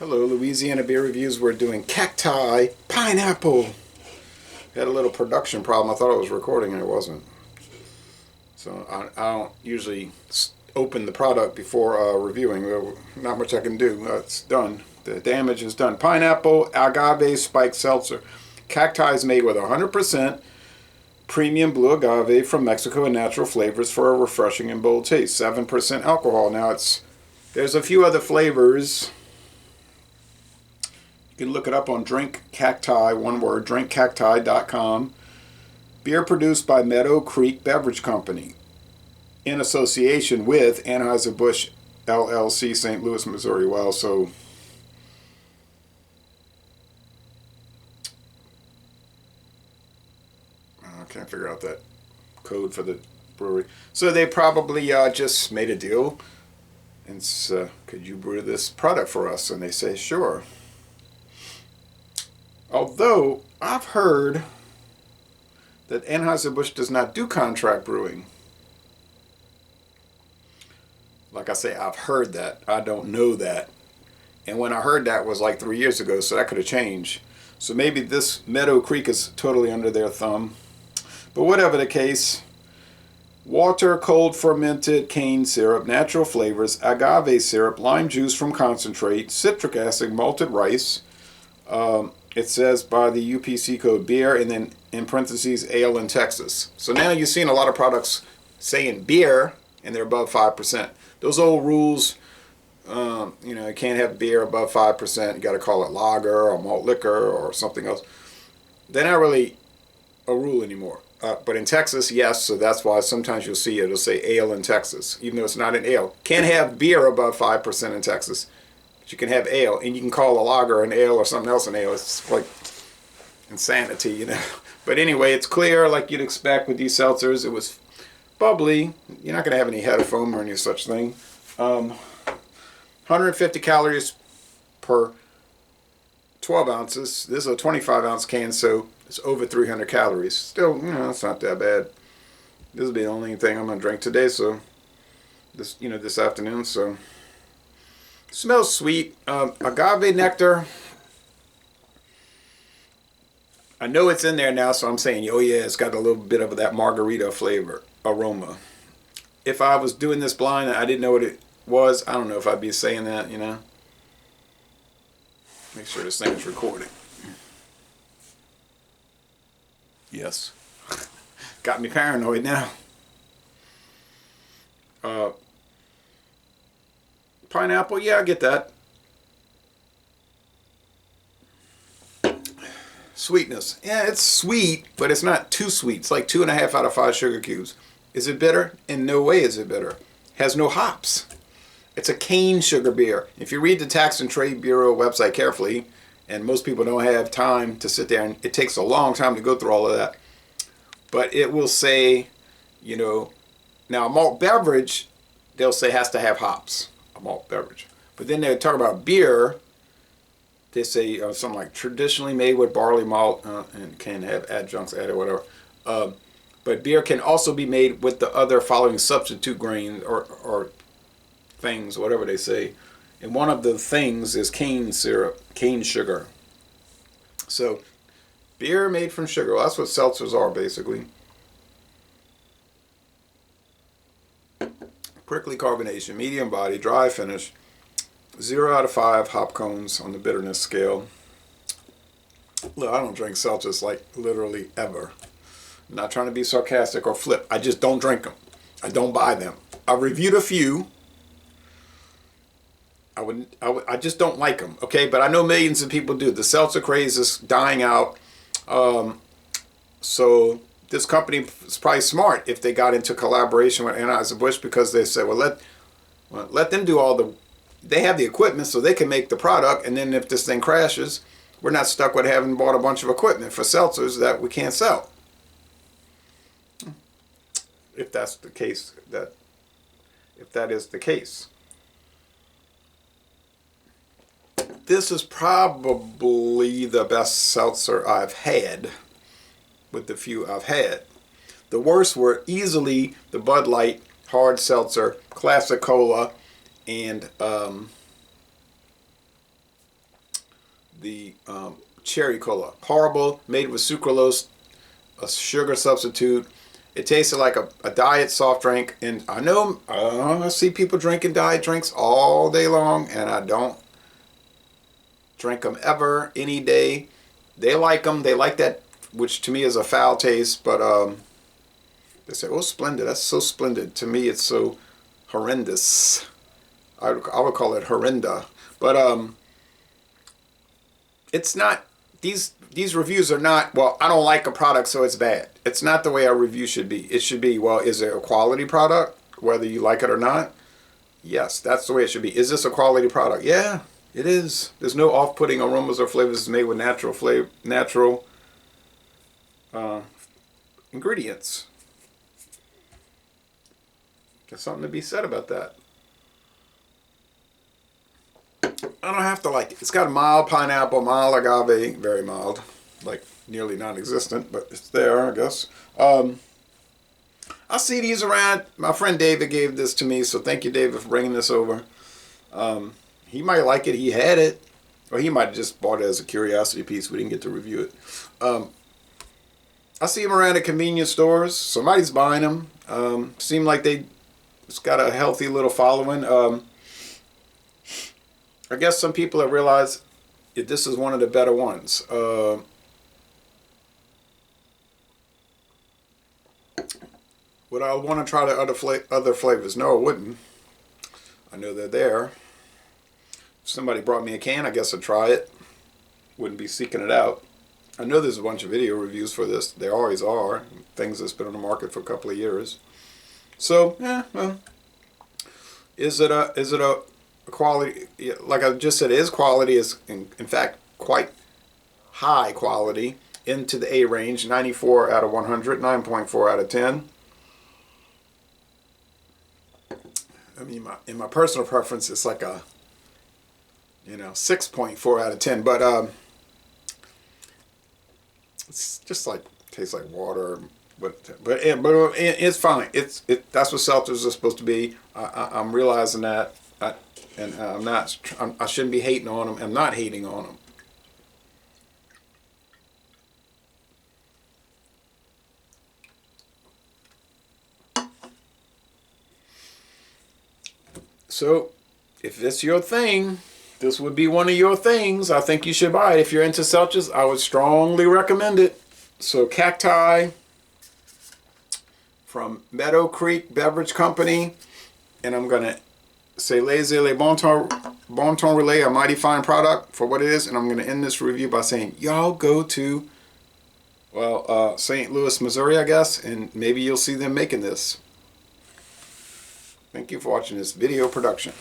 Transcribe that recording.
Hello, Louisiana Beer Reviews. We're doing Cacti Pineapple. Had a little production problem. I thought I was recording and it wasn't. So I don't usually open the product before reviewing. Not much I can do. It's done. The damage is done. Pineapple agave spiked seltzer. Cacti is made with 100% premium blue agave from Mexico and natural flavors for a refreshing and bold taste. 7% alcohol. Now there's a few other flavors. You can look it up on Drink Cacti, one word, drinkcacti.com. Beer produced by Meadow Beverage Company in association with Anheuser-Busch LLC, St. Louis, Missouri. Well, so I can't figure out that code for the brewery. So they probably just made a deal and could you brew this product for us? And they say, sure. Although I've heard that Anheuser-Busch does not do contract brewing. Like I say, I've heard that. I don't know that. And when I heard that was like 3 years ago, so that could have changed. So maybe this Meadow Creek is totally under their thumb. But whatever the case, water, cold fermented cane syrup, natural flavors, agave syrup, lime juice from concentrate, citric acid, malted rice. It says by the UPC code beer and then in parentheses ale in Texas. So now you're seeing a lot of products saying beer and they're above 5%. Those old rules, you can't have beer above 5%. You got to call it lager or malt liquor or something else. They're not really a rule anymore. But in Texas, yes, so that's why sometimes you'll see it'll say ale in Texas, even though it's not an ale. Can't have beer above 5% in Texas. But you can have ale, and you can call a lager an ale or something else an ale. It's like insanity, But anyway, it's clear like you'd expect with these seltzers. It was bubbly. You're not going to have any head of foam or any such thing. 150 calories per 12 ounces. This is a 25-ounce can, so it's over 300 calories. Still, it's not that bad. This will be the only thing I'm going to drink today, so this afternoon, so... Smells sweet. Agave nectar. I know it's in there now, so I'm saying, oh yeah, it's got a little bit of that margarita flavor, aroma. If I was doing this blind and I didn't know what it was, I don't know if I'd be saying that, Make sure this thing is recording. Yes. Got me paranoid now. Pineapple, yeah, I get that. Sweetness, yeah, it's sweet, but it's not too sweet. It's like 2.5 out of 5 sugar cubes. Is it bitter? In no way is it bitter. Has no hops. It's a cane sugar beer. If you read the Tax and Trade Bureau website carefully, and most people don't have time to sit there, and it takes a long time to go through all of that, but it will say, now a malt beverage, they'll say has to have hops. A malt beverage. But then they talk about beer. They say something like traditionally made with barley malt and can have adjuncts added or whatever. But beer can also be made with the other following substitute grains or things, whatever they say. And one of the things is cane syrup, cane sugar. So beer made from sugar. Well, that's what seltzers are basically. Prickly carbonation, medium body, dry finish, 0 out of 5 hop cones on the bitterness scale. Look, I don't drink seltzers like literally ever. I'm not trying to be sarcastic or flip. I just don't drink them. I don't buy them. I reviewed a few. I just don't like them, okay? But I know millions of people do. The seltzer craze is dying out. So this company is probably smart if they got into collaboration with Anheuser-Busch because they said, well, let them do they have the equipment so they can make the product, and then if this thing crashes, we're not stuck with having bought a bunch of equipment for seltzers that we can't sell. If that's the case, if that is the case. This is probably the best seltzer I've had. With the few I've had. The worst were easily the Bud Light, hard seltzer, classic cola, and the cherry cola. Horrible, made with sucralose, a sugar substitute. It tasted like a diet soft drink, and I know I see people drinking diet drinks all day long, and I don't drink them ever, any day. They like them. They like that, which to me is a foul taste, but they say, oh, splendid. That's so splendid. To me, it's so horrendous. I would call it horrenda. But it's not, these reviews are not, well, I don't like a product, so it's bad. It's not the way a review should be. It should be, well, is it a quality product, whether you like it or not? Yes, that's the way it should be. Is this a quality product? Yeah, it is. There's no off-putting aromas or flavors. It's made with natural ingredients. There's something to be said about that. I don't have to like it. It's got a mild pineapple, mild agave, very mild, like nearly non-existent, but it's there, I guess. I see these around. My friend David gave this to me, so thank you, David, for bringing this over. He might like it. He had it, or he might have just bought it as a curiosity piece. We didn't get to review it. I see them around at convenience stores. Somebody's buying them. Seem like it's got a healthy little following. I guess some people have realized that this is one of the better ones. Would I want to try the other flavors? No, I wouldn't. I know they're there. If somebody brought me a can, I guess I'd try it. Wouldn't be seeking it out. I know there's a bunch of video reviews for this. There always are. Things that's been on the market for a couple of years. So, well, is it a quality? Like I just said, it is quality. Is in fact quite high quality, into the A range. 94 out of 100, 9.4 out of 10. I mean, in my personal preference, it's like a 6.4 out of 10. But it's just like tastes like water. But it's fine. That's what seltzers are supposed to be. I'm realizing that, and I shouldn't be hating on them. I'm not hating on them. So, if it's your thing, this would be one of your things. I think you should buy it. If you're into seltzers, I would strongly recommend it. So, Cacti from Meadow Creek Beverage Company. And I'm going to say laissez-le bon ton relais, a mighty fine product for what it is. And I'm going to end this review by saying, y'all go to, St. Louis, Missouri, I guess, and maybe you'll see them making this. Thank you for watching this video production.